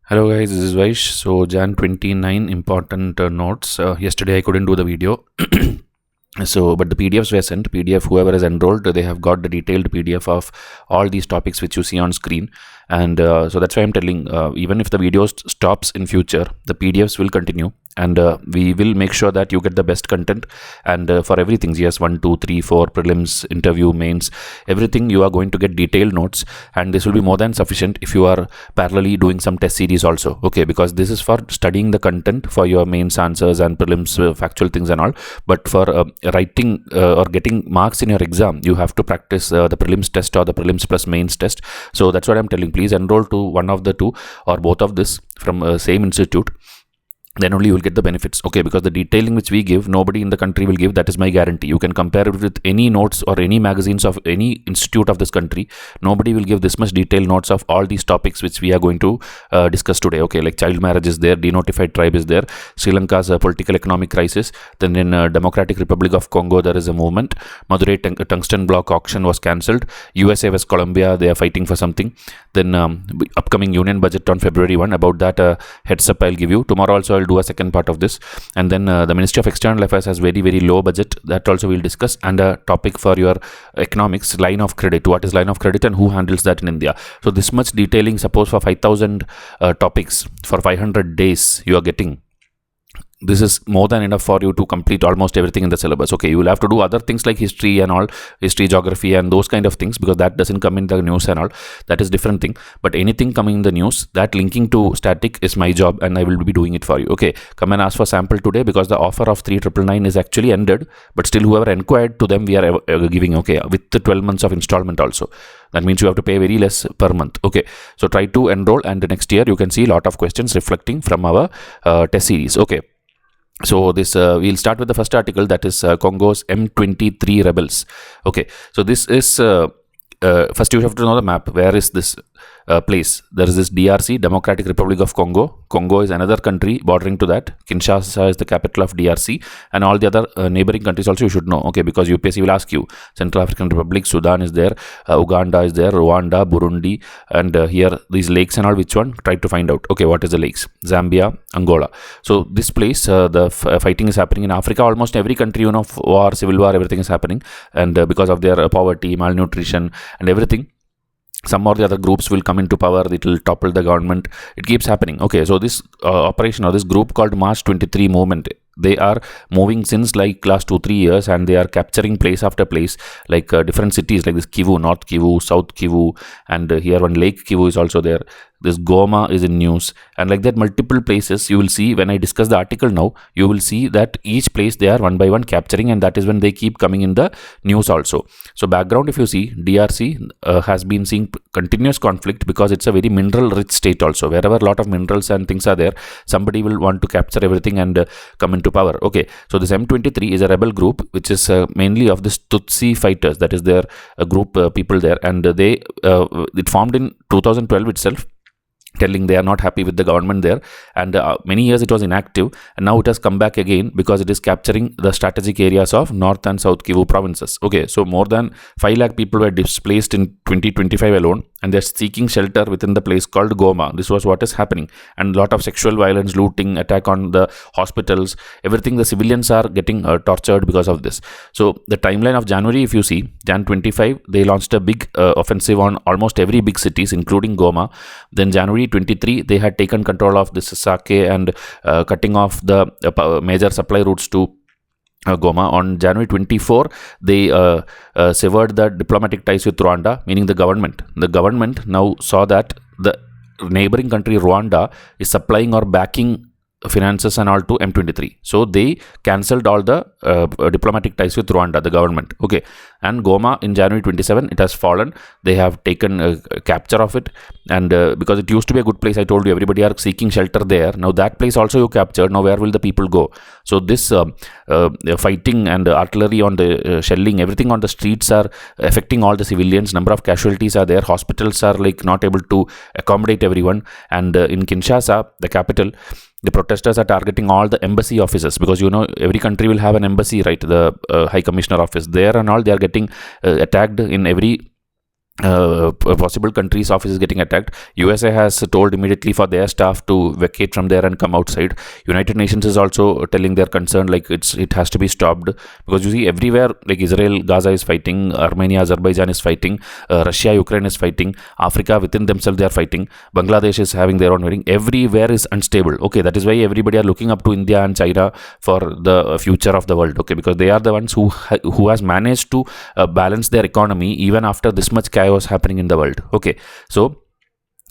Hello guys, this is Vysh. So Jan 29 important notes. Yesterday I couldn't do the video. But the PDFs were sent. PDF, whoever is enrolled, they have got the detailed PDF of all these topics which you see on screen. And so that's why I'm telling, even if the video stops in future, the PDFs will continue. And we will make sure that you get the best content. And for everything, yes, 1, 2, 3, 4, prelims, interview, mains, everything, you are going to get detailed notes. And this will be more than sufficient if you are parallelly doing some test series also. Okay, because this is for studying the content for your mains answers and prelims, factual things and all. But for writing or getting marks in your exam, you have to practice the prelims test or the prelims plus mains test. So that's what I'm telling. Please enroll to one of the two or both of this from same institute. Then only you will get the benefits. Okay, because the detailing which we give, nobody in the country will give. That is my guarantee. You can compare it with any notes or any magazines of any institute of this country. Nobody will give this much detailed notes of all these topics which we are going to discuss today. Okay, like child marriage is there, denotified tribe is there, Sri Lanka's political economic crisis. Then in Democratic Republic of Congo there is a movement. Madurai tungsten block auction was cancelled. USA vs Colombia, they are fighting for something. Then upcoming union budget on February 1. About that heads up I'll give you. Tomorrow also I'll do a second part of this. And then the Ministry of External Affairs has very low budget. That also we'll discuss. And a topic for your economics, line of credit. What is line of credit and who handles that in India? So this much detailing, suppose for 5,000 topics for 500 days you are getting. This is more than enough for you to complete almost everything in the syllabus. Okay, you will have to do other things like history and all, history, geography and those kind of things, because that doesn't come in the news and all. That is different thing. But anything coming in the news, that linking to static is my job and I will be doing it for you. Okay, come and ask for sample today, because the offer of 3,999 is actually ended. But still whoever inquired, to them we are giving, okay, with the 12 months of installment also. That means you have to pay very less per month. Okay, so try to enroll, and the next year you can see a lot of questions reflecting from our test series. Okay. So this we'll start with the first article, that is Congo's M23 rebels. Okay, so this is first you have to know the map. Where is this place? There is this DRC, Democratic Republic of Congo. Congo is another country bordering to that. Kinshasa is the capital of DRC, and all the other neighboring countries also you should know. Okay, because UPSC will ask you. Central African Republic, Sudan is there, Uganda is there, Rwanda, Burundi, and here these lakes and all. Which one? Try to find out. Okay, what is the lakes? Zambia, Angola. So this place, the fighting is happening in Africa. Almost every country, you know, war, civil war, everything is happening, and because of their poverty, malnutrition, and everything, some or the other groups will come into power. It will topple the government. It keeps happening. Okay, so this operation or this group called March 23 movement, they are moving since like last 2-3 years, and they are capturing place after place, like different cities like this Kivu, North Kivu, South Kivu, and here one Lake Kivu is also there. This Goma is in news, and like that multiple places you will see. When I discuss the article now, you will see that each place they are one by one capturing, and that is when they keep coming in the news also. So background, if you see, DRC has been seeing continuous conflict, because it's a very mineral rich state also. Wherever a lot of minerals and things are there, somebody will want to capture everything and come into power. Okay, so this M23 is a rebel group which is mainly of this Tutsi fighters. That is their group people there, and they it formed in 2012 itself, telling they are not happy with the government there, and many years it was inactive, and now it has come back again because it is capturing the strategic areas of North and South Kivu provinces. Okay, so more than 5 lakh people were displaced in 2025 alone, and they're seeking shelter within the place called Goma. This was what is happening, and a lot of sexual violence, looting, attack on the hospitals, everything. The civilians are getting tortured because of this. So the timeline of January, if you see, Jan 25, they launched a big offensive on almost every big cities, including Goma. Then January 23, they had taken control of this Sake and cutting off the major supply routes to Goma. On January 24, they severed the diplomatic ties with Rwanda, meaning the government. The government now saw that the neighboring country Rwanda is supplying or backing finances and all to M23. So they cancelled all the diplomatic ties with Rwanda, the government. Okay, and Goma in January 27, it has fallen. They have taken capture of it, and because it used to be a good place, I told you, everybody are seeking shelter there. Now that place also you captured. Now where will the people go? So this fighting and artillery on the shelling, everything on the streets are affecting all the civilians. Number of casualties are there. Hospitals are like not able to accommodate everyone, and in Kinshasa, the capital, the protesters are targeting all the embassy offices, because you know every country will have an embassy, right? The High Commissioner office there and all, they are getting attacked in every possible countries' office is getting attacked. USA has told immediately for their staff to vacate from there and come outside. United Nations is also telling their concern, like it has to be stopped, because you see everywhere, like Israel, Gaza is fighting, Armenia, Azerbaijan is fighting, Russia, Ukraine is fighting, Africa within themselves they are fighting, Bangladesh is having their own fighting. Everywhere is unstable. Okay, that is why everybody are looking up to India and China for the future of the world. Okay, because they are the ones who has managed to balance their economy even after this much chaos happening in the world. Okay, so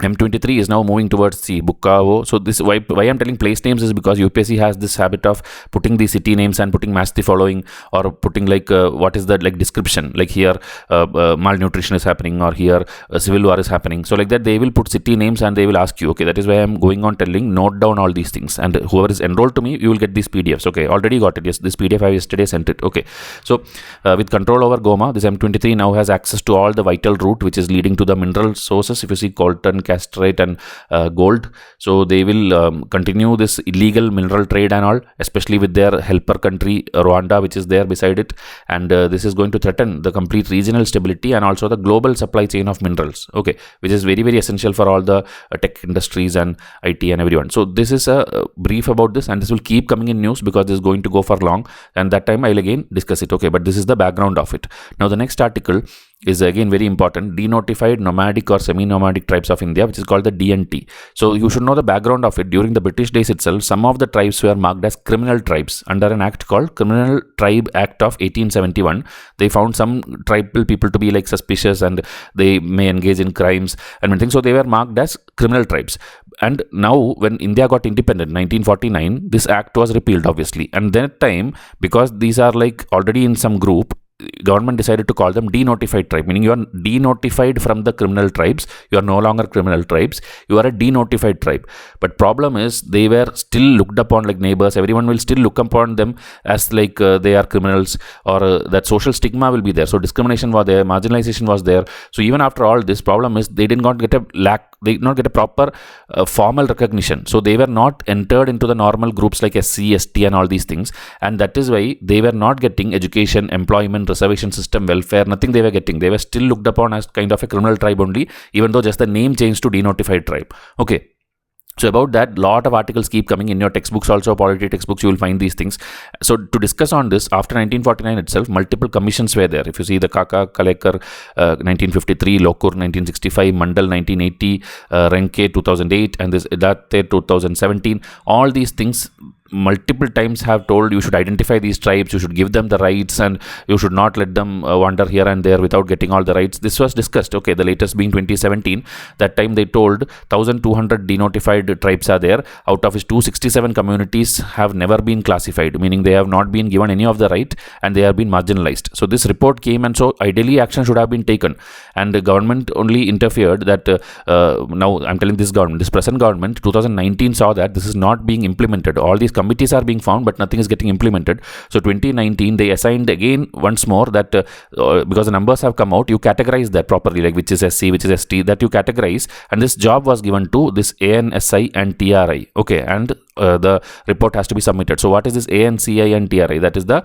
M23 is now moving towards the Bukavu. So this why I'm telling place names is because UPSC has this habit of putting the city names and putting match the following, or putting like what is the like description, like here malnutrition is happening, or here civil war is happening. So like that they will put city names and they will ask you. Okay, that is why I'm going on telling, note down all these things, and whoever is enrolled to me, you will get these PDFs. Okay, already got it. Yes, this PDF I yesterday sent it. Okay, so with control over Goma, this M23 now has access to all the vital route which is leading to the mineral sources. If you see coltan, castrate and gold, so they will continue this illegal mineral trade and all, especially with their helper country Rwanda, which is there beside it, and this is going to threaten the complete regional stability and also the global supply chain of minerals. Okay, which is very, very essential for all the tech industries and IT and everyone. So this is a brief about this, and this will keep coming in news because this is going to go for long, and that time I'll again discuss it. Okay, but this is the background of it. Now the next article is again very important: denotified, nomadic or semi-nomadic tribes of India, which is called the DNT. So you should know the background of it. During the British days itself, some of the tribes were marked as criminal tribes under an act called Criminal Tribe Act of 1871. They found some tribal people to be like suspicious and they may engage in crimes and many things. So they were marked as criminal tribes. And now when India got independent, 1949, this act was repealed obviously. And that time, because these are like already in some group, government decided to call them denotified tribe, meaning you are denotified from the criminal tribes. You are no longer criminal tribes, you are a denotified tribe. But problem is they were still looked upon like neighbors. Everyone will still look upon them as like they are criminals, or that social stigma will be there. So discrimination was there, marginalization was there. So even after all this, problem is they did not get a proper formal recognition. So they were not entered into the normal groups like SC, ST and all these things, and that is why they were not getting education, employment, reservation system, welfare, nothing they were getting. They were still looked upon as kind of a criminal tribe only, even though just the name changed to denotified tribe. Okay, so about that, lot of articles keep coming in your textbooks also, polity textbooks, you will find these things. So to discuss on this, after 1949 itself, multiple commissions were there. If you see the Kaka, Kalekar, 1953, Lokur, 1965, Mandal, 1980, Renke, 2008, and this Datte, 2017, all these things multiple times have told you should identify these tribes, you should give them the rights, and you should not let them wander here and there without getting all the rights. This was discussed. Okay, the latest being 2017. That time they told 1200 denotified tribes are there, out of which 267 communities have never been classified, meaning they have not been given any of the right and they have been marginalized. So this report came, and so ideally action should have been taken, and the government only interfered. That now I'm telling this government, this present government, 2019 saw that this is not being implemented. All these committees are being found, but nothing is getting implemented. So 2019 they assigned again once more that because the numbers have come out, you categorize that properly, like which is SC, which is ST, that you categorize, and this job was given to this ANSI and TRI. Okay, and the report has to be submitted. So what is this ANCI and TRI? That is the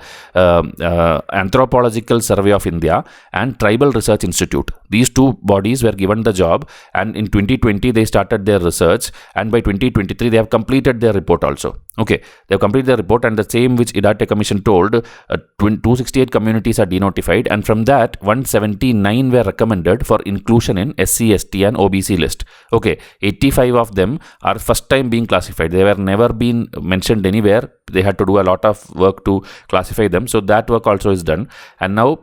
Anthropological Survey of India and Tribal Research Institute. These two bodies were given the job, and in 2020 they started their research, and by 2023 they have completed their report also. Okay, they have completed their report, and the same which Idate Commission told, 268 communities are denotified, and from that 179 were recommended for inclusion in SC, ST and OBC list. Okay, 85 of them are first time being classified. They were never been mentioned anywhere. They had to do a lot of work to classify them. So that work also is done, and now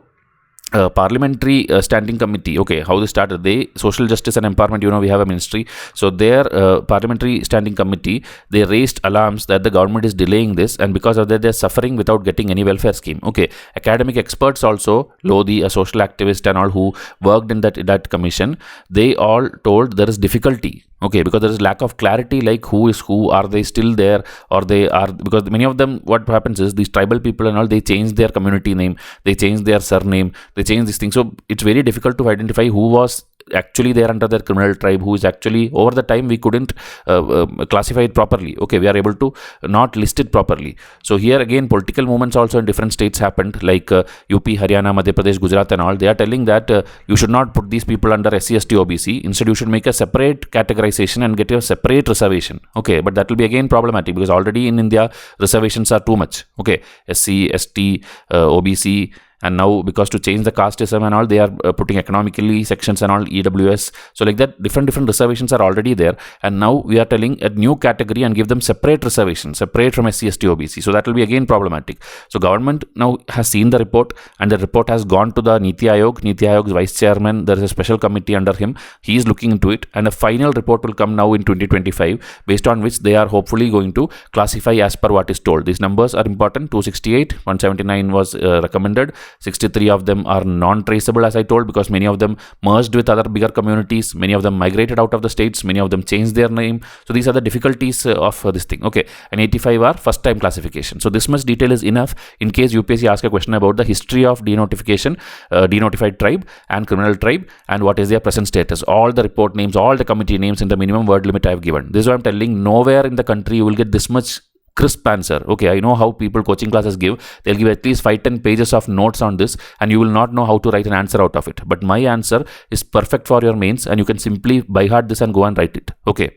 parliamentary standing committee. Okay, how this started? They social justice and empowerment, you know, we have a ministry. So their parliamentary standing committee, they raised alarms that the government is delaying this, and because of that they're suffering without getting any welfare scheme. Okay, academic experts also, Lodi, a social activist and all who worked in that commission, they all told there is difficulty. Okay, because there is lack of clarity, like who is who, are they still there, or they are, because many of them, what happens is these tribal people and all, they change their community name, they change their surname, they changed this thing. So it's very difficult to identify who was actually there under their criminal tribe, who is actually, over the time we couldn't classify it properly. Okay, we are able to not list it properly. So here again, political movements also in different states happened, like UP, Haryana, Madhya Pradesh, Gujarat and all. They are telling that you should not put these people under SC, ST, OBC. Instead, you should make a separate categorization and get a separate reservation. Okay, but that will be again problematic, because already in India reservations are too much. Okay, SC, ST, OBC. And now, because to change the caste system and all, they are putting economically sections and all, EWS. So like that, different reservations are already there. And now we are telling a new category and give them separate reservations, separate from SC, ST, OBC. So that will be again problematic. So government now has seen the report, and the report has gone to the Niti Aayog. Niti Aayog's vice chairman, there is a special committee under him. He is looking into it, and a final report will come now in 2025, based on which they are hopefully going to classify as per what is told. These numbers are important. 268, 179 was recommended. 63 of them are non-traceable, as I told, because many of them merged with other bigger communities. Many of them migrated out of the states. Many of them changed their name. So these are the difficulties of this thing. Okay, and 85 are first-time classification. So this much detail is enough in case UPSC asks a question about the history of denotification, denotified tribe and criminal tribe, and what is their present status. All the report names, all the committee names in the minimum word limit I have given. This is what I'm telling. Nowhere in the country you will get this much crisp answer. Okay, I know how people coaching classes give. They'll give at least 5-10 pages of notes on this, and you will not know how to write an answer out of it. But my answer is perfect for your mains, and you can simply by heart this and go and write it. Okay,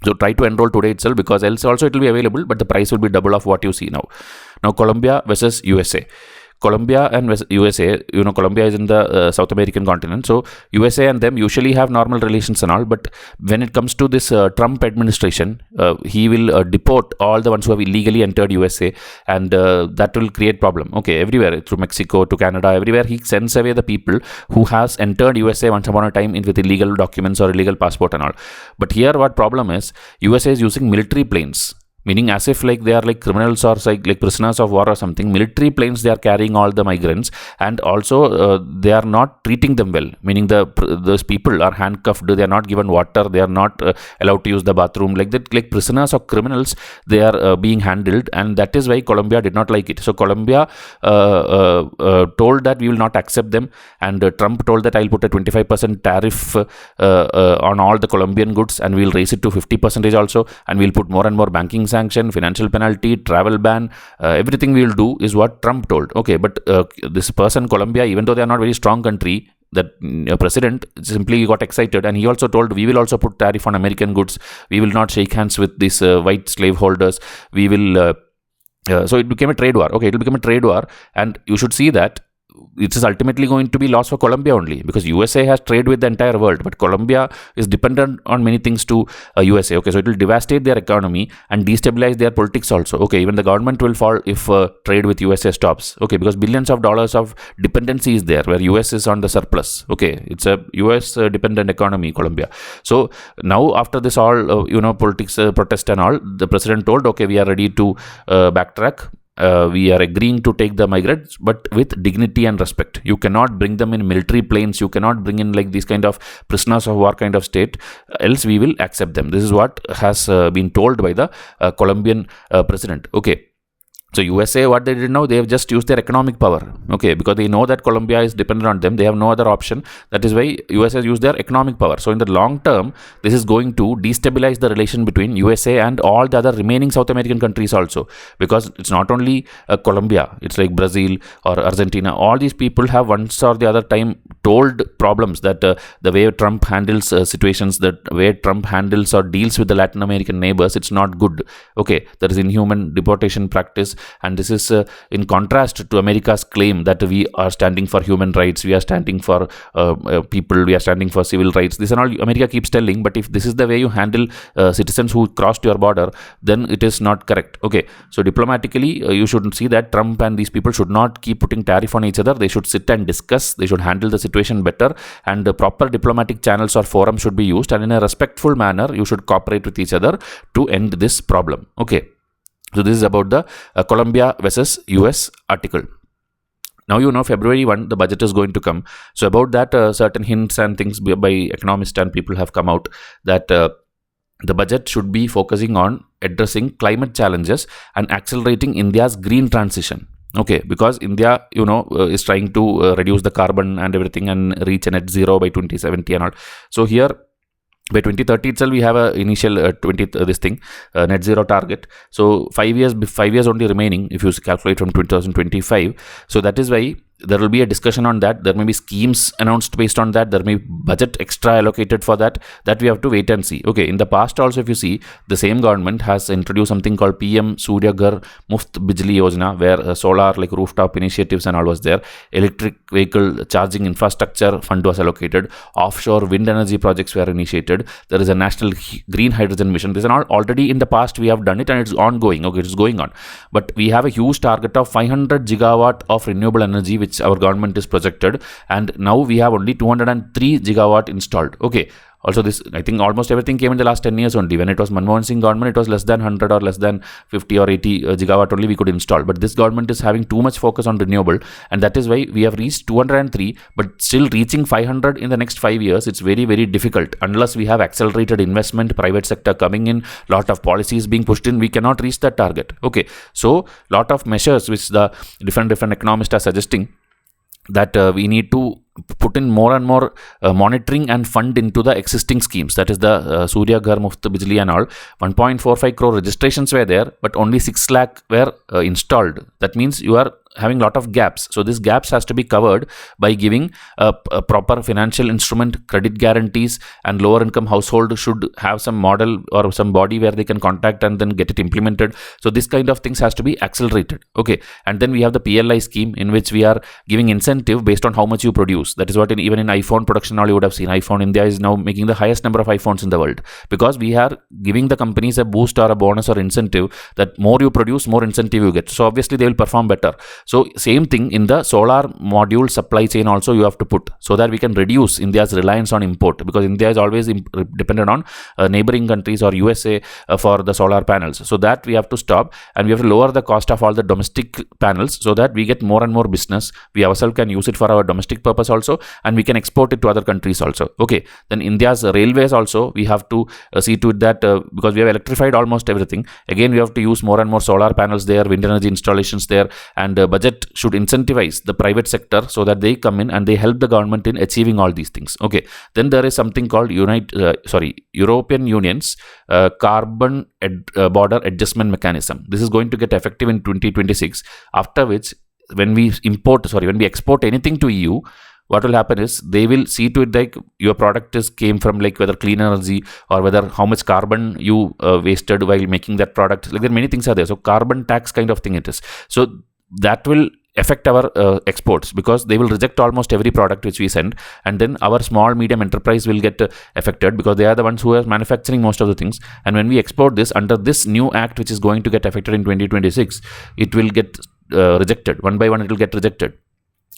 so try to enroll today itself, because else also it will be available, but the price will be double of what you see now. Now, Colombia versus USA. Colombia and USA, Colombia is in the South American continent. So USA and them usually have normal relations and all. But when it comes to this Trump administration, he will deport all the ones who have illegally entered USA, and that will create problem. Okay, everywhere, through Mexico to Canada, everywhere he sends away the people who has entered USA once upon a time with illegal documents or illegal passport and all. But here what problem is, USA is using military planes. Meaning as if like they are like criminals or like prisoners of war or something. Military planes, they are carrying all the migrants, and also they are not treating them well. Meaning those people are handcuffed, they are not given water, they are not allowed to use the bathroom. Like that, like prisoners or criminals, they are being handled, and that is why Colombia did not like it. So Colombia told that we will not accept them, and Trump told that I will put a 25% tariff on all the Colombian goods, and we will raise it to 50% also, and we will put more and more banking sanction, financial penalty, travel ban, everything we will do is what Trump told. Okay, but this person, Colombia, even though they are not very strong country, that president simply got excited, and he also told we will also put tariff on American goods. We will not shake hands with these white slave holders. We will. So it became a trade war. Okay, it will become a trade war, and you should see that it is ultimately going to be loss for Colombia only, because USA has trade with the entire world, but Colombia is dependent on many things to USA. Okay, so it will devastate their economy and destabilize their politics also. Okay, even the government will fall if trade with USA stops. Okay, because billions of dollars of dependency is there, where US is on the surplus. Okay, it's a US dependent economy, Colombia. So now after this all, politics, protest and all, the president told, okay, we are ready to backtrack. We are agreeing to take the migrants, but with dignity and respect. You cannot bring them in military planes. You cannot bring in like these kind of prisoners of war kind of state, else we will accept them. This is what has been told by the Colombian president. Okay. So USA, what they did now, they have just used their economic power. Okay, because they know that Colombia is dependent on them. They have no other option. That is why USA has used their economic power. So in the long term, this is going to destabilize the relation between USA and all the other remaining South American countries also. Because it's not only Colombia, it's like Brazil or Argentina. All these people have once or the other time told problems that the way Trump handles situations, the way Trump handles or deals with the Latin American neighbors, it's not good. Okay, there is inhuman deportation practice. And this is in contrast to America's claim that we are standing for human rights, we are standing for people, we are standing for civil rights. This and all America keeps telling, but if this is the way you handle citizens who crossed your border, then it is not correct. Okay, so diplomatically, you should see that Trump and these people should not keep putting tariff on each other. They should sit and discuss. They should handle the situation better, and the proper diplomatic channels or forums should be used, and in a respectful manner, you should cooperate with each other to end this problem. Okay. So this is about the Colombia versus US article. Now February 1, the budget is going to come. So about that, certain hints and things by economists and people have come out that the budget should be focusing on addressing climate challenges and accelerating India's green transition. Okay, because India, is trying to reduce the carbon and everything and reach a net zero by 2070 and all. So here, by 2030 itself, we have a initial net zero target. So 5 years only remaining if you calculate from 2025. So that is why there will be a discussion on that. There may be schemes announced based on that. There may be budget extra allocated for that we have to wait and see. Okay, in the past also, if you see, the same government has introduced something called PM Surya Ghar Muft Bijli Yojana, where solar like rooftop initiatives and all was there. Electric vehicle charging infrastructure fund was allocated. Offshore wind energy projects were initiated. There is a national green hydrogen mission. This is all already in the past we have done it and it's ongoing. Okay, it's going on. But we have a huge target of 500 gigawatt of renewable energy, which our government is projected, and now we have only 203 gigawatt installed. Okay, also this, I think almost everything came in the last 10 years only. When it was Manmohan Singh government, it was less than 100 or less than 50 or 80 gigawatt only we could install. But this government is having too much focus on renewable, and that is why we have reached 203, but still reaching 500 in the next 5 years, it's very, very difficult. Unless we have accelerated investment, private sector coming in, lot of policies being pushed in, we cannot reach that target. Okay, so lot of measures which the different economists are suggesting, that we need to put in more and more monitoring and fund into the existing schemes. That is the Surya Ghar Muft Bijli and all. 1.45 crore registrations were there, but only 6 lakh were installed. That means you are having a lot of gaps. So these gaps has to be covered by giving a proper financial instrument, credit guarantees, and lower income household should have some model or some body where they can contact and then get it implemented. So this kind of things has to be accelerated. Okay, and then we have the PLI scheme, in which we are giving incentive based on how much you produce. That is what even in iPhone production all you would have seen. iPhone India is now making the highest number of iPhones in the world, because we are giving the companies a boost or a bonus or incentive that more you produce, more incentive you get. So obviously they will perform better. So same thing in the solar module supply chain also you have to put, so that we can reduce India's reliance on import, because India is always dependent on neighboring countries or USA for the solar panels. So that we have to stop, and we have to lower the cost of all the domestic panels, so that we get more and more business. We ourselves can use it for our domestic purpose also, and we can export it to other countries also. Okay, then India's railways also we have to see to it that because we have electrified almost everything, again we have to use more and more solar panels there, wind energy installations there, and budget should incentivize the private sector so that they come in and they help the government in achieving all these things. Okay, then there is something called European Union's carbon border adjustment mechanism. This is going to get effective in 2026, after which when we export anything to EU, what will happen is they will see to it like your product came from like whether clean energy or whether how much carbon you wasted while making that product. Like there many things are there. So carbon tax kind of thing it is. So that will affect our exports, because they will reject almost every product which we send, and then our small medium enterprise will get affected, because they are the ones who are manufacturing most of the things. And when we export this under this new act which is going to get affected in 2026, it will get rejected one by one. It will get rejected.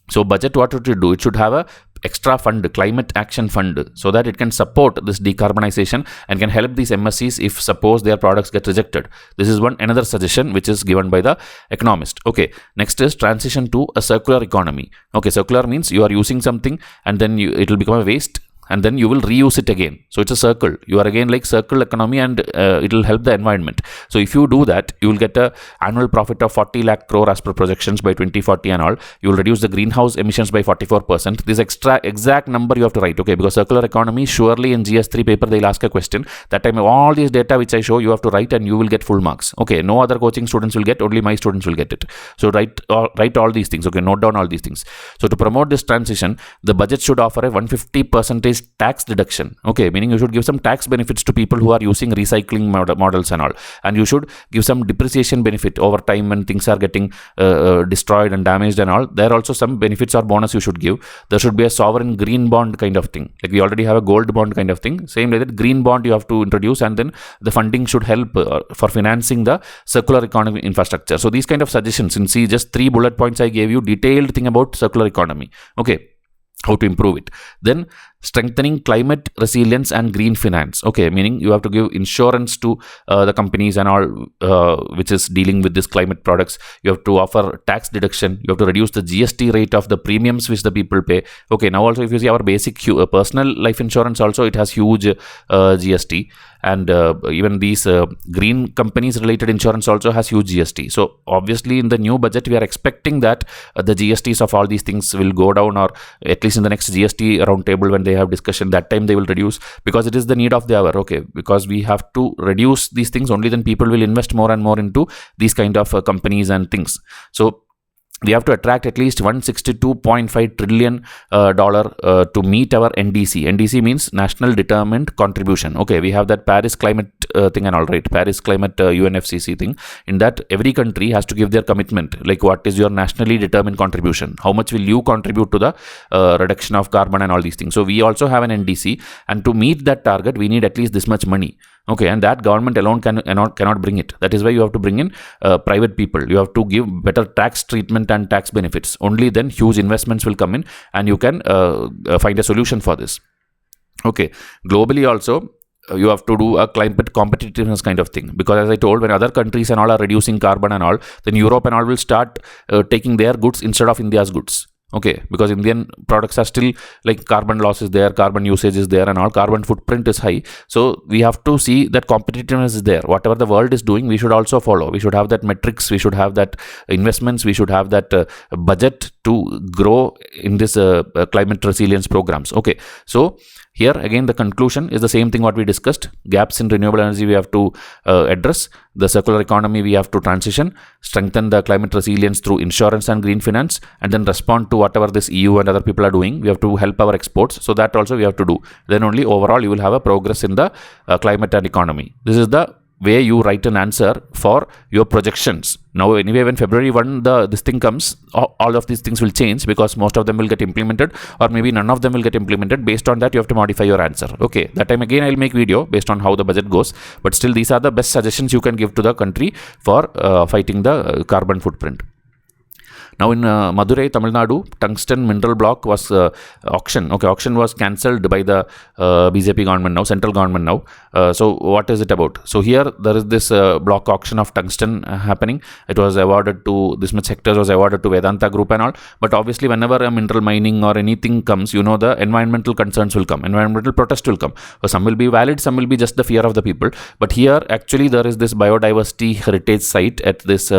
So budget, what it should do, it should have a extra fund, climate action fund, so that it can support this decarbonization and can help these MSCs if suppose their products get rejected. This is another suggestion which is given by the economist. Okay, next is transition to a circular economy. Okay, circular means you are using something and then it will become a waste, and then you will reuse it again. So it's a circle. You are again like circle economy, and it will help the environment. So if you do that, you will get a annual profit of 40 lakh crore as per projections by 2040 and all. You will reduce the greenhouse emissions by 44%. This exact number you have to write. Okay, because circular economy, surely in GS3 paper they'll ask a question. That time all these data which I show you have to write, and you will get full marks. Okay, no other coaching students will get, only my students will get it. So write all these things. Okay, note down all these things. So to promote this transition, the budget should offer a 150% tax deduction. Okay, meaning you should give some tax benefits to people who are using recycling models and all, and you should give some depreciation benefit over time when things are getting destroyed and damaged and all. There also some benefits or bonus you should give. There should be a sovereign green bond kind of thing, like we already have a gold bond kind of thing. Same like that, green bond you have to introduce, and then the funding should help for financing the circular economy infrastructure. So these kind of suggestions, and see just 3 bullet points I gave you, detailed thing about circular economy. Okay, how to improve it. Then strengthening climate resilience and green finance. Okay, meaning you have to give insurance to the companies and all which is dealing with this climate products. You have to offer tax deduction. You have to reduce the GST rate of the premiums which the people pay. Okay, now also if you see our basic personal life insurance also, it has huge GST, and even these green companies related insurance also has huge GST. So obviously in the new budget we are expecting that the GSTs of all these things will go down, or at least in the next GST round table when they have discussion, that time they will reduce, because it is the need of the hour. Okay, because we have to reduce these things, only then people will invest more and more into these kind of companies and things. So we have to attract at least $162.5 trillion to meet our NDC. NDC means National Determined Contribution. Okay, we have that Paris climate thing and all, right? Paris climate UNFCCC thing. In that, every country has to give their commitment. Like, what is your nationally determined contribution? How much will you contribute to the reduction of carbon and all these things? So we also have an NDC, and to meet that target, we need at least this much money. Okay, and that government alone cannot bring it. That is why you have to bring in private people. You have to give better tax treatment and tax benefits. Only then huge investments will come in, and you can find a solution for this. Okay, globally also you have to do a climate competitiveness kind of thing, because as I told, when other countries and all are reducing carbon and all, then Europe and all will start taking their goods instead of India's goods. Okay, because Indian products are still like carbon loss is there, carbon usage is there, and all carbon footprint is high. So we have to see that competitiveness is there. Whatever the world is doing, we should also follow. We should have that metrics, we should have that investments, we should have that budget to grow in this climate resilience programs. Okay, so here again the conclusion is the same thing what we discussed. Gaps in renewable energy we have to address. The circular economy we have to transition, strengthen the climate resilience through insurance and green finance, and then respond to whatever this EU and other people are doing. We have to help our exports, so that also we have to do. Then only overall you will have a progress in the climate and economy. This is the way you write an answer for your projections. Now anyway, when February 1 this thing comes, all of these things will change, because most of them will get implemented, or maybe none of them will get implemented. Based on that you have to modify your answer. Okay, that time again I'll make video based on how the budget goes, but still these are the best suggestions you can give to the country for fighting the carbon footprint. Now in Madurai, Tamil Nadu, tungsten mineral block was auction. Okay, auction was cancelled by the BJP government now, central government now. So what is it about? So here there is this block auction of tungsten happening. It was awarded to, this much hectares was awarded to Vedanta Group and all. But obviously whenever a mineral mining or anything comes, you know, the environmental concerns will come, environmental protest will come. So some will be valid, some will be just the fear of the people. But here actually there is this biodiversity heritage site at this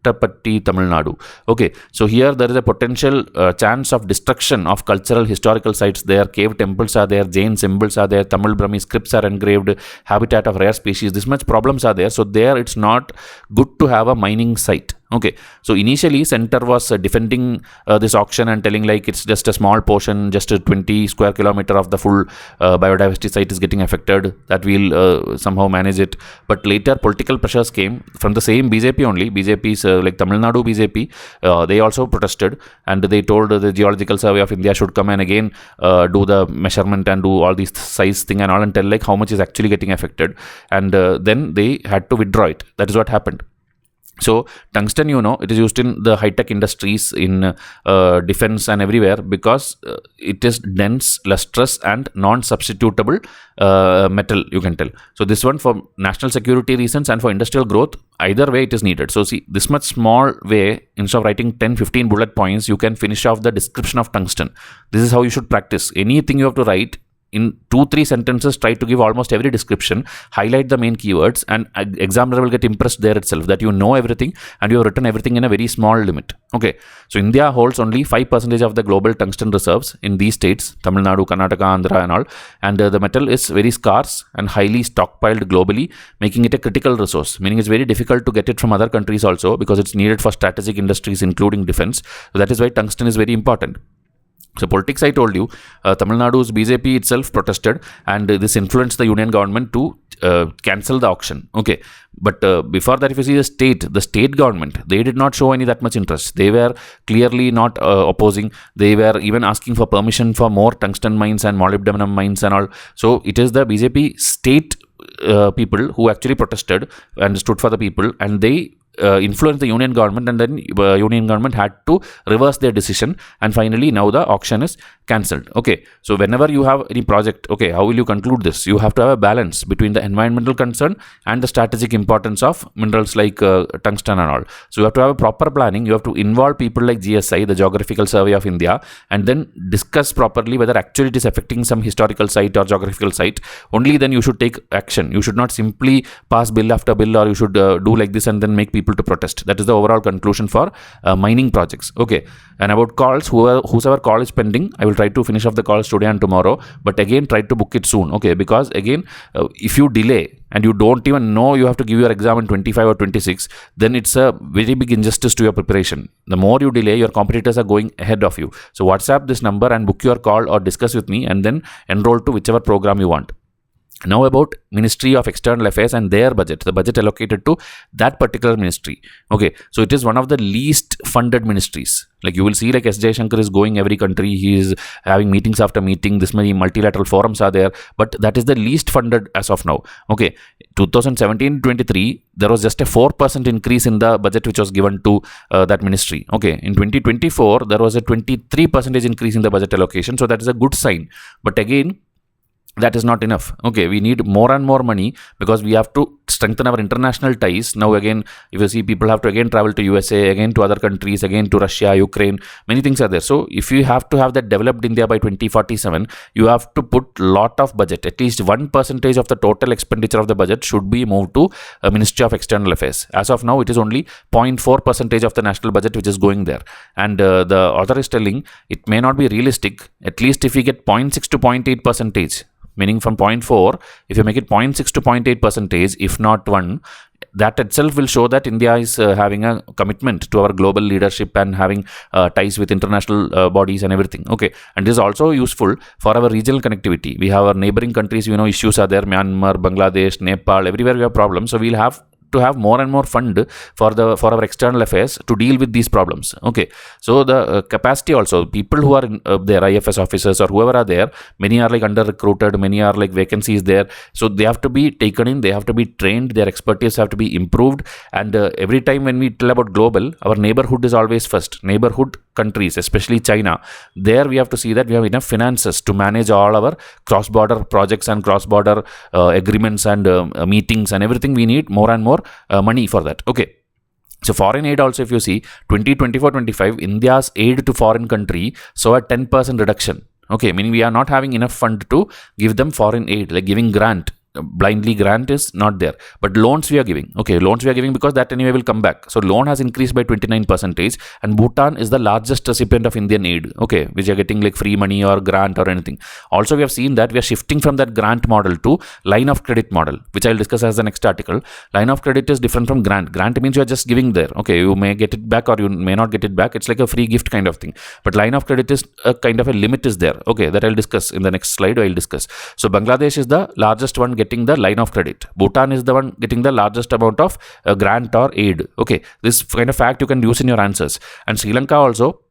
Patti, Tamil Nadu. Okay, so here there is a potential chance of destruction of cultural historical sites there. Cave temples are there, Jain symbols are there, Tamil Brahmi scripts are engraved, habitat of rare species. This much problems are there. So there it's not good to have a mining site. Okay, so initially center was defending this auction and telling like it's just a small portion, just a 20 square kilometer of the full biodiversity site is getting affected, that we'll somehow manage it. But later political pressures came from the same BJP only. BJP's like Tamil Nadu BJP, they also protested, and they told the Geological Survey of India should come and again do the measurement and do all these size thing and all, and tell like how much is actually getting affected, and then they had to withdraw it. That is what happened. So tungsten, you know, it is used in the high-tech industries, in defense and everywhere, because it is dense, lustrous and non-substitutable metal, you can tell. So this one for national security reasons and for industrial growth, either way it is needed. So see, this much small way, instead of writing 10-15 bullet points, you can finish off the description of tungsten. This is how you should practice. Anything you have to write, in 2-3 sentences, try to give almost every description, highlight the main keywords, and examiner will get impressed there itself that you know everything and you have written everything in a very small limit. Okay, so India holds only 5% of the global tungsten reserves in these states, Tamil Nadu, Karnataka, Andhra and all, and the metal is very scarce and highly stockpiled globally, making it a critical resource, meaning it's very difficult to get it from other countries also, because it's needed for strategic industries including defense. So that is why tungsten is very important. So politics, I told you, Tamil Nadu's BJP itself protested, and this influenced the union government to cancel the auction. Okay, but before that, if you see the state government, they did not show any that much interest. They were clearly not opposing. They were even asking for permission for more tungsten mines and molybdenum mines and all. So it is the BJP state people who actually protested and stood for the people, and they influenced the union government, and then union government had to reverse their decision, and finally now the auction is cancelled. Okay, so whenever you have any project, okay, how will you conclude this? You have to have a balance between the environmental concern and the strategic importance of minerals like tungsten and all. So you have to have a proper planning. You have to involve people like GSI, the Geographical Survey of India, and then discuss properly whether actually it is affecting some historical site or geographical site. Only then you should take action. You should not simply pass bill after bill, or you should do like this and then make people to protest. That is the overall conclusion for mining projects. Okay, and about calls, whosoever call is pending, I will try to finish off the calls today and tomorrow, but again try to book it soon. Okay, because again if you delay and you don't even know you have to give your exam in 25 or 26, then it's a very big injustice to your preparation. The more you delay, your competitors are going ahead of you. So WhatsApp this number and book your call or discuss with me, and then enroll to whichever program you want. Now about Ministry of External Affairs and their budget, the budget allocated to that particular ministry. Okay, so it is one of the least funded ministries. Like you will see, like S. Jaishankar is going every country, he is having meetings after meeting, this many multilateral forums are there, but that is the least funded as of now. Okay, 2017-23, there was just a 4% increase in the budget which was given to that ministry. Okay, in 2024, there was a 23% increase in the budget allocation, so that is a good sign. But again, that is not enough. Okay, we need more and more money because we have to strengthen our international ties. Now again, if you see, people have to again travel to USA, again to other countries, again to Russia, Ukraine, many things are there. So if you have to have that developed India by 2047, you have to put lot of budget. At least 1% of the total expenditure of the budget should be moved to Ministry of External Affairs. As of now, it is only 0.4% of the national budget which is going there. And the author is telling it may not be realistic. At least if we get 0.6 to 0.8%, meaning from 0.4, if you make it 0.6 to 0.8%, if not 1, that itself will show that India is having a commitment to our global leadership and having ties with international bodies and everything. Okay, and this is also useful for our regional connectivity. We have our neighboring countries, issues are there, Myanmar, Bangladesh, Nepal, everywhere we have problems. So we'll have to have more and more fund for our external affairs to deal with these problems. Okay, so the capacity also, people who are in, there, IFS officers or whoever are there, many are like under recruited, many are like vacancies there, so they have to be taken in, they have to be trained, their expertise have to be improved. And every time when we tell about global, our neighborhood is always first. Neighborhood countries, especially China, there we have to see that we have enough finances to manage all our cross-border projects and cross-border agreements and meetings and everything. We need more and more money for that. Okay, so foreign aid also, if you see 2024-25, India's aid to foreign country saw a 10% reduction. Okay, meaning we are not having enough fund to give them foreign aid, like giving grant. Blindly grant is not there, but loans we are giving. Okay, loans we are giving because that anyway will come back. So loan has increased by 29%, and Bhutan is the largest recipient of Indian aid. Okay, which are getting like free money or grant or anything. Also, we have seen that we are shifting from that grant model to line of credit model, which I'll discuss as the next article. Line of credit is different from grant. Grant means you are just giving there. Okay, you may get it back or you may not get it back. It's like a free gift kind of thing. But line of credit is a kind of a limit is there. Okay, that I'll discuss in the next slide. I'll discuss. So Bangladesh is the largest one getting the line of credit. Bhutan is the one getting the largest amount of grant or aid. Okay, this kind of fact you can use in your answers. And Sri Lanka also,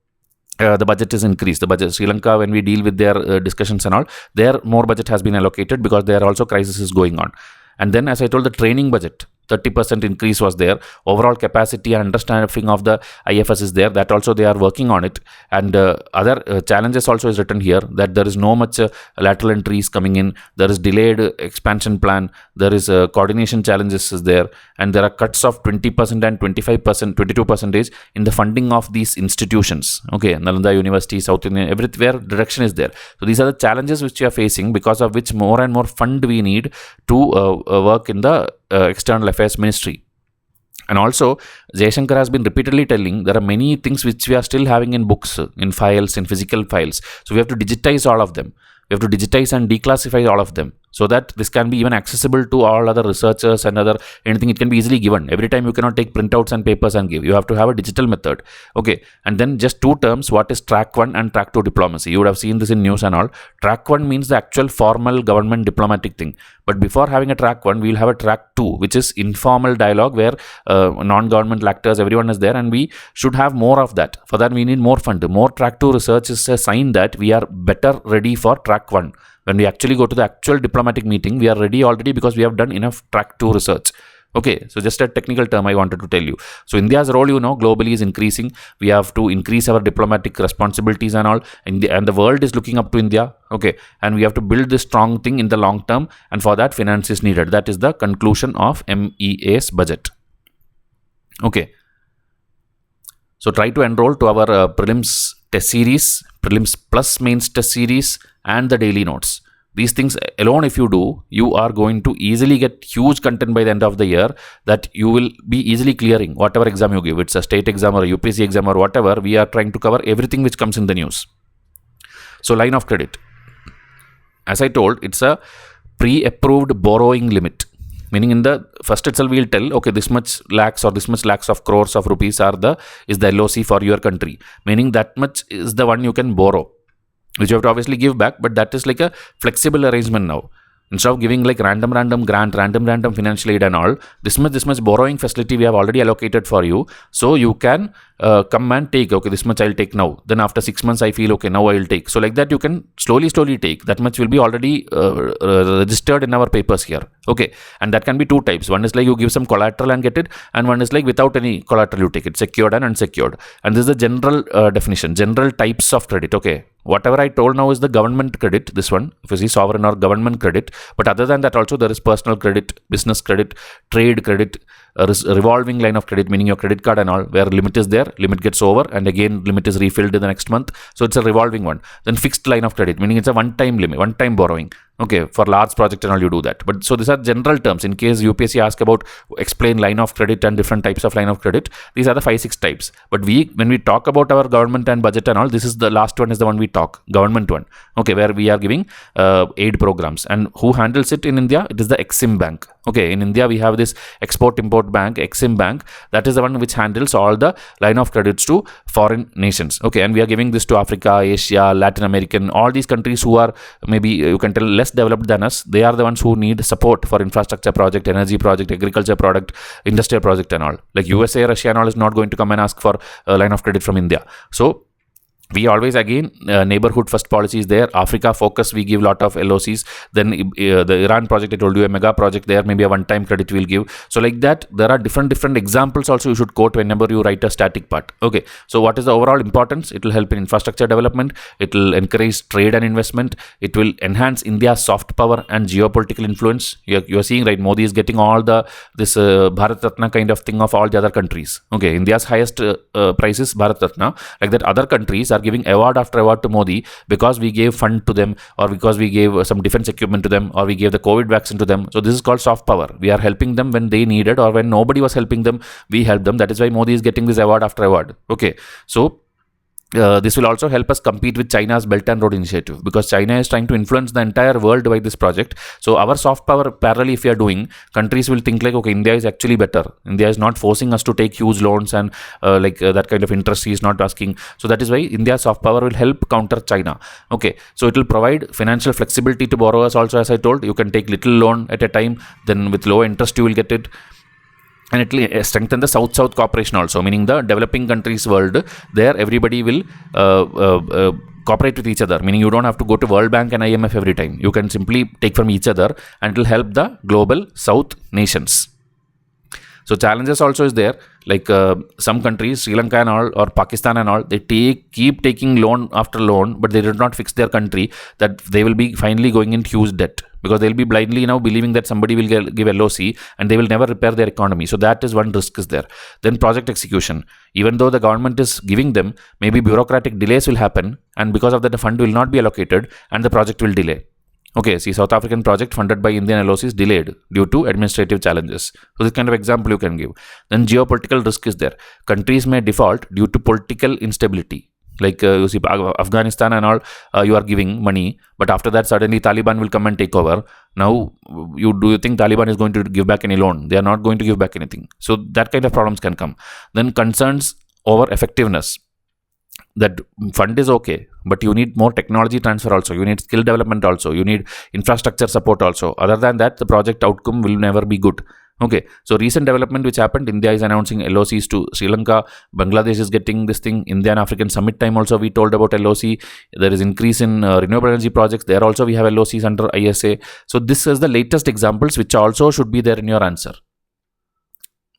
the budget is increased. The budget, Sri Lanka, when we deal with their discussions and all, their more budget has been allocated because there also crisis is going on. And then, as I told, the training budget, 30% increase was there. Overall capacity and understanding of the IFS is there. That also they are working on it. And other challenges also is written here, that there is no much lateral entries coming in. There is delayed expansion plan. There is coordination challenges is there. And there are cuts of 20% and 25%, 22% in the funding of these institutions. Okay, Nalanda University, South Indian, everywhere direction is there. So these are the challenges which we are facing, because of which more and more fund we need to work in the external affairs ministry. And also, Jaishankar has been repeatedly telling there are many things which we are still having in books, in files, in physical files. So we have to digitize all of them. We have to digitize and declassify all of them, so that this can be even accessible to all other researchers and other anything. It can be easily given. Every time you cannot take printouts and papers and give. You have to have a digital method. Okay, and then just two terms, what is track 1 and track 2 diplomacy. You would have seen this in news and all. Track 1 means the actual formal government diplomatic thing. But before having a track 1, we will have a track 2, which is informal dialogue where non-governmental actors, everyone is there, and we should have more of that. For that, we need more fund. More track 2 research is a sign that we are better ready for track 1. When we actually go to the actual diplomatic meeting, we are ready already because we have done enough track 2 research. Okay, so just a technical term I wanted to tell you. So India's role, globally is increasing. We have to increase our diplomatic responsibilities and all, and the world is looking up to India. Okay, and we have to build this strong thing in the long term, and for that finance is needed. That is the conclusion of MEA's budget. Okay, so try to enroll to our prelims test series, prelims plus mains test series, and the daily notes. These things alone, if you do, you are going to easily get huge content by the end of the year that you will be easily clearing whatever exam you give. It's a state exam or a UPSC exam or whatever. We are trying to cover everything which comes in the news. So line of credit. As I told, it's a pre-approved borrowing limit. Meaning in the first itself we'll tell, okay, this much lakhs or this much lakhs of crores of rupees is the LOC for your country. Meaning that much is the one you can borrow, which you have to obviously give back, but that is like a flexible arrangement now. Instead of giving like random grant, random financial aid and all, this much borrowing facility we have already allocated for you. So you can come and take, okay, this much I'll take now. Then after 6 months I feel, okay, now I'll take. So like that you can slowly take. That much will be already registered in our papers here. Okay, and that can be two types. One is like you give some collateral and get it, and one is like without any collateral you take it, secured and unsecured. And this is the general definition, general types of credit. Okay, whatever I told now is the government credit, this one, if you see sovereign or government credit. But other than that also there is personal credit, business credit, trade credit, revolving line of credit, meaning your credit card and all, where limit is there, limit gets over and again limit is refilled in the next month. So it's a revolving one. Then fixed line of credit, meaning it's a one-time limit, one-time borrowing. Okay, for large project and all you do that. But so these are general terms. In case UPSC ask about explain line of credit and different types of line of credit, these are the 5-6 types. But when we talk about our government and budget and all, this is the last one is the one we talk, government one. Okay, where we are giving aid programs. And who handles it in India? It is the Exim Bank. Okay, in India we have this Export-Import Bank, Exim Bank. That is the one which handles all the line of credits to foreign nations. Okay, and we are giving this to Africa, Asia, Latin American, all these countries who are maybe you can tell less developed than us. They are the ones who need support for infrastructure project, energy project, agriculture product, industrial project and all. Like USA, Russia and all is not going to come and ask for a line of credit from India. So we always again neighborhood first policy is there. Africa focus, we give lot of LOCs. Then the Iran project, I told you, a mega project there, maybe a one-time credit we'll give. So like that there are different examples also you should quote whenever you write a static part. Okay, so what is the overall importance? It will help in infrastructure development, it will encourage trade and investment, it will enhance India's soft power and geopolitical influence. You're seeing, right, Modi is getting all this Bharat Ratna kind of thing of all the other countries. Okay, India's highest prize is Bharat Ratna. Like that other countries are giving award after award to Modi because we gave fund to them, or because we gave some defense equipment to them, or we gave the COVID vaccine to them. So this is called soft power. We are helping them when they needed, or when nobody was helping them, we helped them. That is why Modi is getting this award after award. Okay, so this will also help us compete with China's Belt and Road Initiative, because China is trying to influence the entire world by this project. So our soft power parallelly, if we are doing, countries will think like, okay, India is actually better. India is not forcing us to take huge loans and that kind of interest he is not asking. So that is why India's soft power will help counter China. Okay, so it will provide financial flexibility to borrowers also. As I told, you can take little loan at a time, then with low interest you will get it. And it will strengthen the South-South cooperation also, meaning the developing countries world, there everybody will cooperate with each other, meaning you don't have to go to World Bank and IMF every time. You can simply take from each other and it will help the global South nations. So challenges also is there, like some countries, Sri Lanka and all, or Pakistan and all, they keep taking loan after loan, but they did not fix their country, that they will be finally going into huge debt, because they'll be blindly now believing that somebody will give LOC and they will never repair their economy. So that is one risk is there. Then project execution. Even though the government is giving them, maybe bureaucratic delays will happen, and because of that the fund will not be allocated and the project will delay. Okay, see, South African project funded by Indian LOC is delayed due to administrative challenges. So this kind of example you can give. Then geopolitical risk is there. Countries may default due to political instability. Like you see Afghanistan and all, you are giving money, but after that suddenly Taliban will come and take over. Now, do you think Taliban is going to give back any loan? They are not going to give back anything. So that kind of problems can come. Then concerns over effectiveness. That fund is okay, but you need more technology transfer also, you need skill development also, you need infrastructure support also. Other than that, the project outcome will never be good. Okay, so recent development which happened, India is announcing LOCs to Sri Lanka, Bangladesh is getting this thing, Indian African Summit time also we told about LOC, there is increase in renewable energy projects, there also we have LOCs under ISA. So this is the latest examples which also should be there in your answer.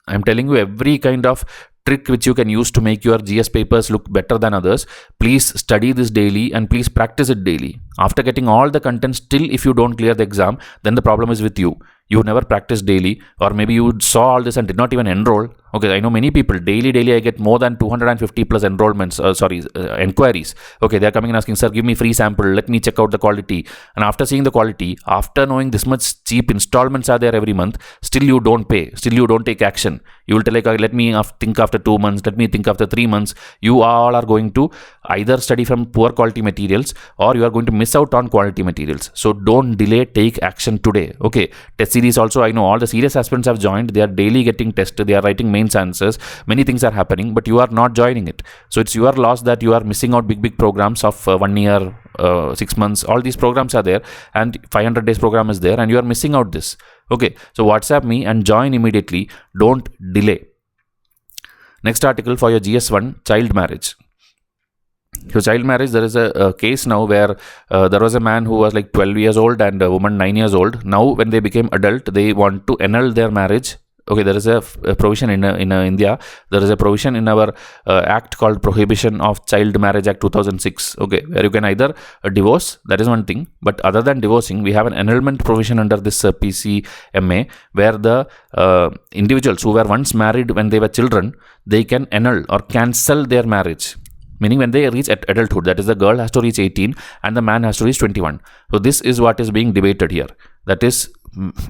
I'm telling you every kind of trick which you can use to make your GS papers look better than others. Please study this daily and please practice it daily. After getting all the content, still if you don't clear the exam, then the problem is with you. You never practice daily, or maybe you saw all this and did not even enroll. Okay, I know many people, daily I get more than 250 plus enrollments, inquiries. Okay, they are coming and asking, sir, give me free sample, let me check out the quality. And after seeing the quality, after knowing this much cheap installments are there every month, still you don't pay, still you don't take action. You will tell like, let me think after 2 months, let me think after 3 months. You all are going to either study from poor quality materials, or you are going to miss out on quality materials. So don't delay, take action today. Okay, test series also, I know all the serious aspirants have joined. They are daily getting tested, they are writing mains answers, many things are happening, but you are not joining it. So it's your loss that you are missing out big programs of 1 year, 6 months. All these programs are there, and 500 days program is there, and you are missing out this. Okay, so WhatsApp me and join immediately. Don't delay. Next article for your GS1, child marriage. So child marriage, there is a case now where there was a man who was like 12 years old and a woman 9 years old. Now when they became adult, they want to annul their marriage. Okay, there is a provision in India. There is a provision in our act called Prohibition of Child Marriage Act 2006. Okay, where you can either divorce, that is one thing. But other than divorcing, we have an annulment provision under this PCMA, where the individuals who were once married when they were children, they can annul or cancel their marriage. Meaning when they reach adulthood, that is the girl has to reach 18 and the man has to reach 21. So this is what is being debated here. That is,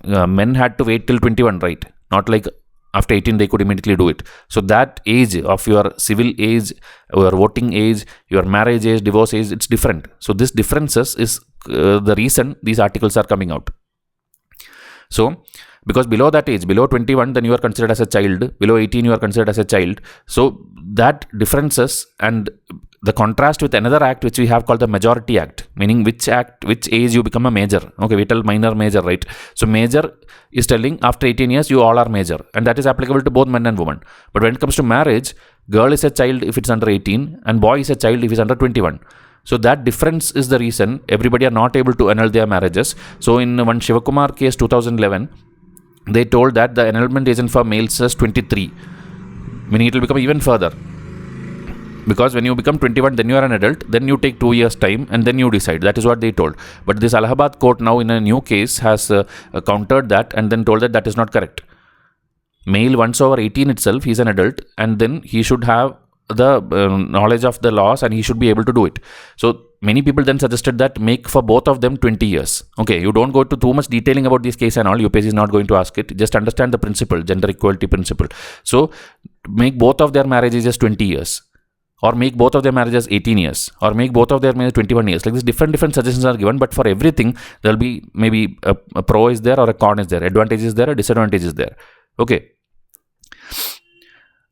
men had to wait till 21, right? Not like after 18 they could immediately do it. So that age of your civil age, your voting age, your marriage age, divorce age, it's different. So this differences is the reason these articles are coming out. So because below that age, below 21, then you are considered as a child. Below 18, you are considered as a child. So that differences, and the contrast with another act which we have called the Majority Act, meaning which age you become a major. Okay, we tell minor, major, right? So major is telling after 18 years, you all are major, and that is applicable to both men and women. But when it comes to marriage, girl is a child if it's under 18, and boy is a child if he's under 21. So that difference is the reason everybody are not able to annul their marriages. So in one Shivakumar case 2011, they told that the annulment age for males is 23, meaning it will become even further. Because when you become 21, then you are an adult, then you take 2 years time and then you decide. That is what they told. But this Allahabad court now in a new case has countered that and then told that that is not correct. Male once over 18 itself, he is an adult, and then he should have the knowledge of the laws and he should be able to do it. So many people then suggested that make for both of them 20 years. Okay, you don't go to too much detailing about this case and all. UPSC is not going to ask it. Just understand the principle, gender equality principle. So make both of their marriages just 20 years. Or make both of their marriages 18 years. Or make both of their marriages 21 years. Like this, different suggestions are given. But for everything, there will be maybe a pro is there or a con is there. Advantage is there, a disadvantage is there. Okay.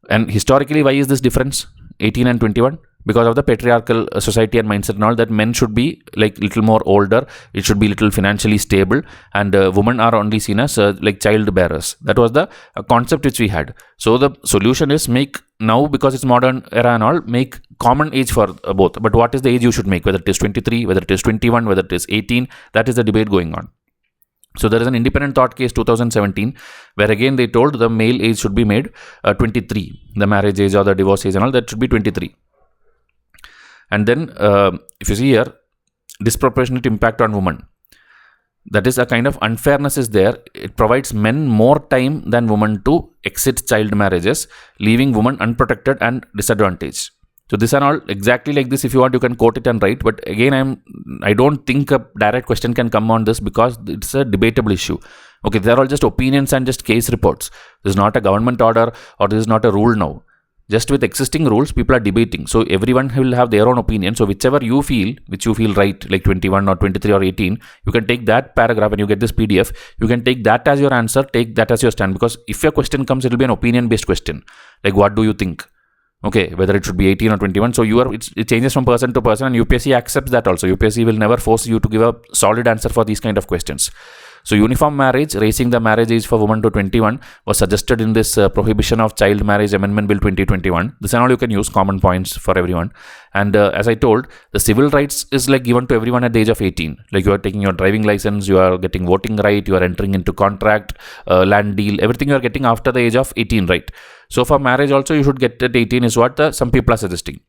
And historically, why is this difference 18 and 21? Because of the patriarchal society and mindset and all, that men should be like little more older, it should be little financially stable, and women are only seen as like child bearers. That was the concept which we had. So the solution is make now, because it's modern era and all, make common age for both. But what is the age you should make? Whether it is 23, whether it is 21, whether it is 18, that is the debate going on. So there is an independent thought case 2017 where again they told the male age should be made 23. The marriage age or the divorce age and all, that should be 23. And then if you see here, disproportionate impact on women. That is a kind of unfairness is there. It provides men more time than women to exit child marriages, leaving women unprotected and disadvantaged. So this and all exactly like this. If you want, you can quote it and write. But again, I don't think a direct question can come on this because it's a debatable issue. Okay, they're all just opinions and just case reports. This is not a government order or this is not a rule now. Just with existing rules, people are debating. So everyone will have their own opinion. So whichever you feel, which you feel right, like 21 or 23 or 18, you can take that paragraph and you get this PDF. You can take that as your answer, take that as your stand. Because if your question comes, it will be an opinion-based question. Like, what do you think? Okay, whether it should be 18 or 21. So it changes from person to person, and UPSC accepts that also. UPSC will never force you to give a solid answer for these kind of questions. So uniform marriage, raising the marriage age for women to 21, was suggested in this Prohibition of Child Marriage Amendment Bill 2021. This and all you can use common points for everyone. And as I told, the civil rights is like given to everyone at the age of 18. Like you are taking your driving license, you are getting voting right, you are entering into contract, land deal, everything you are getting after the age of 18, right? So for marriage also you should get at 18 is what some people are suggesting.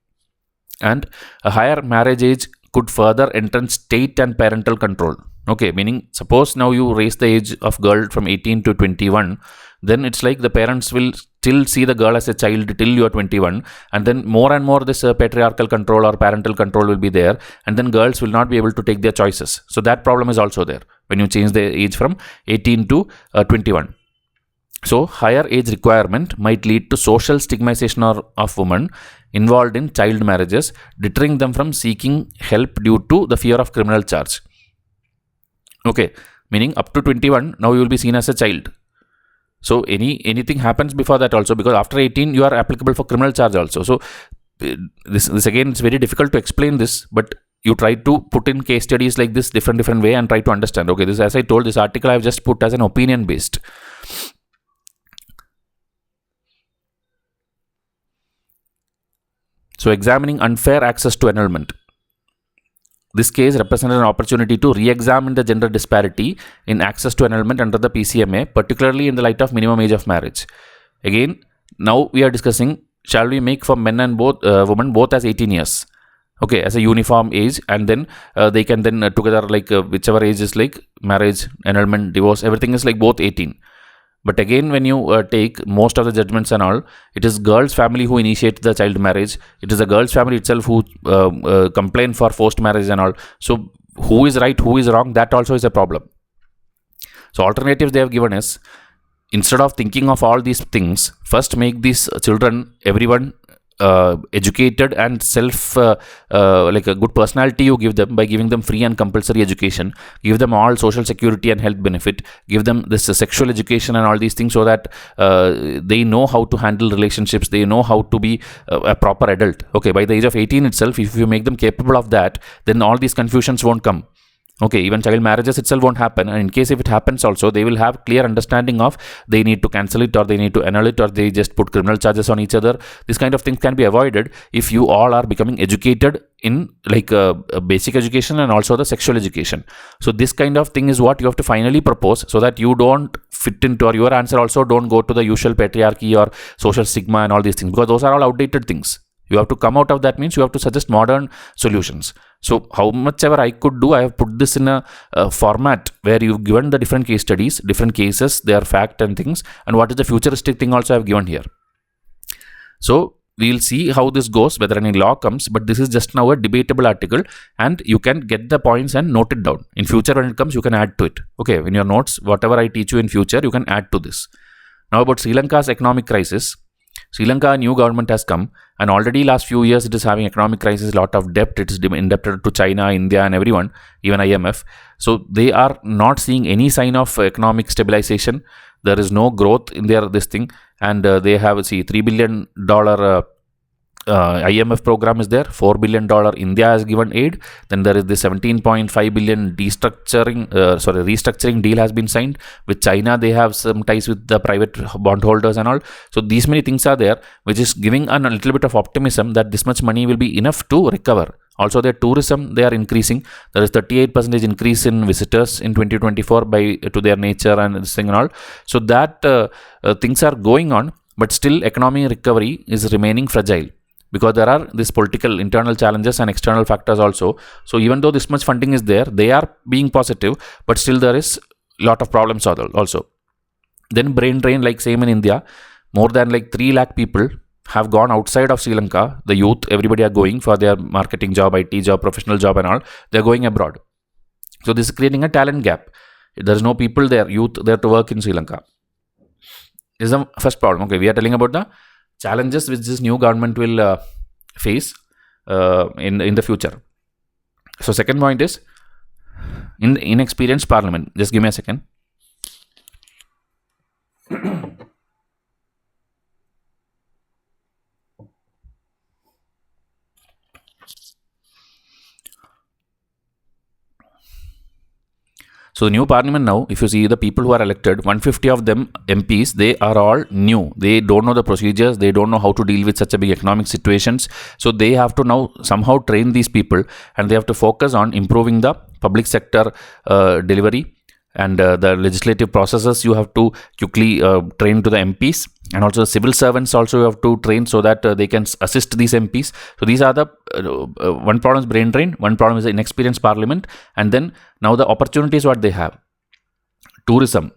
And a higher marriage age could further entrench state and parental control. Okay, meaning suppose now you raise the age of girl from 18 to 21, then it's like the parents will still see the girl as a child till you are 21, and then more and more this patriarchal control or parental control will be there, and then girls will not be able to take their choices. So that problem is also there when you change the age from 18 to 21. So higher age requirement might lead to social stigmatization of women involved in child marriages, deterring them from seeking help due to the fear of criminal charge. Okay, meaning up to 21, now you will be seen as a child. So anything happens before that also, because after 18 you are applicable for criminal charge also. So this again, it's very difficult to explain this, but you try to put in case studies like this different way and try to understand. Okay, this, as I told, this article I have just put as an opinion based. So examining unfair access to annulment. This case represented an opportunity to re-examine the gender disparity in access to annulment under the PCMA, particularly in the light of minimum age of marriage. Again, now we are discussing, shall we make for men and women both as 18 years? Okay, as a uniform age, and then they can then together like whichever age is like marriage, annulment, divorce, everything is like both 18. But again, when you take most of the judgments and all, it is girl's family who initiate the child marriage. It is the girl's family itself who complain for forced marriage and all. So who is right, who is wrong, that also is a problem. So alternatives they have given is, instead of thinking of all these things, first make these children, everyone educated and self like a good personality you give them by giving them free and compulsory education, give them all social security and health benefit, give them this sexual education and all these things, so that they know how to handle relationships, they know how to be a proper adult. Okay, by the age of 18 itself, if you make them capable of that, then all these confusions won't come. Okay, even child marriages itself won't happen, and in case if it happens also, they will have clear understanding of they need to cancel it, or they need to annul it, or they just put criminal charges on each other. This kind of things can be avoided if you all are becoming educated in like a basic education and also the sexual education. So this kind of thing is what you have to finally propose, so that you don't fit into, or your answer also don't go to the usual patriarchy or social stigma and all these things, because those are all outdated things. You have to come out of that, means you have to suggest modern solutions. So how much ever I could do, I have put this in a format where you've given the different case studies, different cases, their fact and things, and what is the futuristic thing also I have given here. So we'll see how this goes, whether any law comes, but this is just now a debatable article, and you can get the points and note it down. In future when it comes, you can add to it. Okay, in your notes, whatever I teach you in future, you can add to this. Now about Sri Lanka's economic crisis. Sri Lanka, new government has come, and already last few years it is having economic crisis, lot of debt. It is indebted to China, India and everyone, even IMF. So they are not seeing any sign of economic stabilization. There is no growth in their this thing, and they have $3 billion IMF program is there, $4 billion India has given aid, then there is the 17.5 billion restructuring deal has been signed with China. They have some ties with the private bondholders and all. So these many things are there, which is giving a little bit of optimism that this much money will be enough to recover. Also their tourism, they are increasing. There is 38% increase in visitors in 2024 to their nature and this thing and all. So that things are going on, but still economic recovery is remaining fragile, because there are this political internal challenges and external factors also. So even though this much funding is there, they are being positive, but still there is a lot of problems also. Then brain drain, like same in India, more than like 3 lakh people have gone outside of Sri Lanka. The youth, everybody are going for their marketing job, IT job, professional job and all. They're going abroad. So this is creating a talent gap. There is no people there, youth there to work in Sri Lanka. This is the first problem. Okay, we are telling about the challenges which this new government will face in the future. So second point is in the inexperienced parliament. Just give me a second. So the new parliament now, if you see the people who are elected, 150 of them MPs, they are all new. They don't know the procedures. They don't know how to deal with such a big economic situations. So they have to now somehow train these people, and they have to focus on improving the public sector delivery. And the legislative processes you have to quickly train to the MPs, and also the civil servants also you have to train so that they can assist these MPs. So these are the one problem is brain drain, one problem is the inexperienced parliament, and then now the opportunities what they have. Tourism.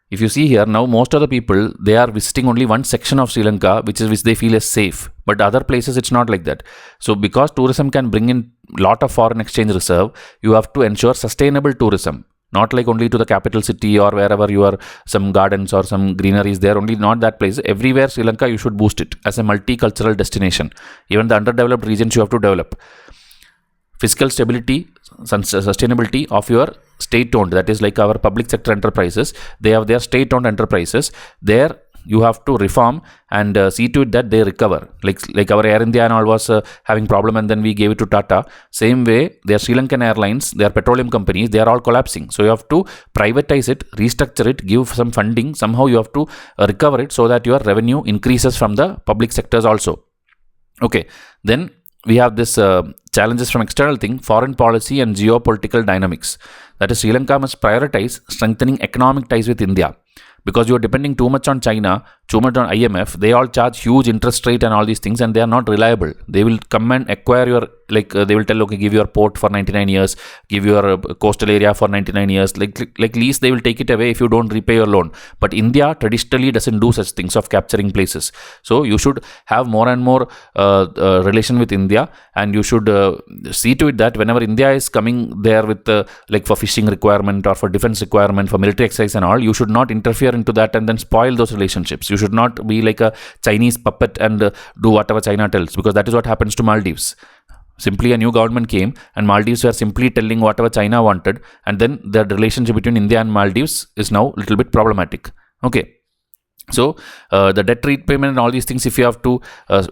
If you see here now, most of the people, they are visiting only one section of Sri Lanka, which they feel is safe, but other places it's not like that. So because tourism can bring in lot of foreign exchange reserve, you have to ensure sustainable tourism. Not like only to the capital city or wherever you are, some gardens or some greenery is there, only not that place. Everywhere Sri Lanka, you should boost it as a multicultural destination. Even the underdeveloped regions you have to develop. Fiscal stability, sustainability of your state-owned, that is like our public sector enterprises. They have their state-owned enterprises. There you have to reform and see to it that they recover. Like our Air India and all was having problem, and then we gave it to Tata. Same way, their Sri Lankan airlines, their petroleum companies, they are all collapsing. So you have to privatize it, restructure it, give some funding. Somehow you have to recover it so that your revenue increases from the public sectors also. Okay, then we have this challenges from external thing, foreign policy and geopolitical dynamics. That is, Sri Lanka must prioritize strengthening economic ties with India. Because you are depending too much on China, too much on IMF, they all charge huge interest rate and all these things, and they are not reliable. They will come and acquire your, they will tell, okay, give your port for 99 years, give your coastal area for 99 years, like lease, they will take it away if you don't repay your loan. But India traditionally doesn't do such things of capturing places. So you should have more and more relation with India, and you should see to it that whenever India is coming there with like for fishing requirement or for defense requirement, for military exercise and all, you should not interfere into that and then spoil those relationships. You should not be like a Chinese puppet and do whatever China tells, because that is what happens to Maldives. Simply a new government came and Maldives were simply telling whatever China wanted, and then the relationship between India and Maldives is now a little bit problematic. Okay. So the debt repayment and all these things, if you have to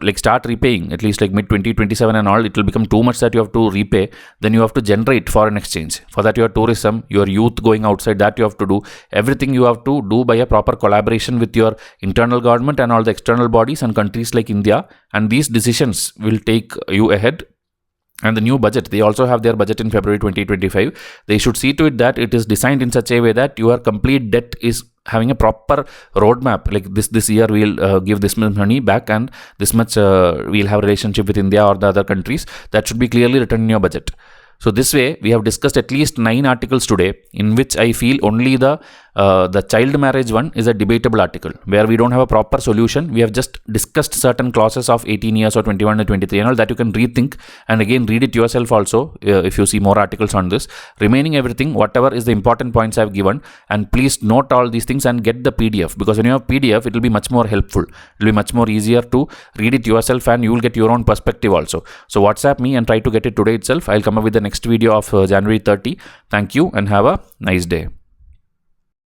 like start repaying at least like mid 2027 and all, it will become too much that you have to repay. Then you have to generate foreign exchange. For that, your tourism, your youth going outside, that you have to do. Everything you have to do by a proper collaboration with your internal government and all the external bodies and countries like India. And these decisions will take you ahead. And the new budget, they also have their budget in February 2025. They should see to it that it is designed in such a way that your complete debt is having a proper roadmap. Like this year we'll give this much money back, and this much we'll have a relationship with India or the other countries. That should be clearly written in your budget. So this way, we have discussed at least 9 articles today, in which I feel only the child marriage one is a debatable article, where we don't have a proper solution. We have just discussed certain clauses of 18 years or 21 or 23 and all that you can rethink and again read it yourself also if you see more articles on this. Remaining everything, whatever is the important points I have given, and please note all these things and get the PDF, because when you have PDF, it will be much more helpful. It will be much more easier to read it yourself, and you will get your own perspective also. So WhatsApp me and try to get it today itself. I'll come up with the next video of January 30. Thank you and have a nice day.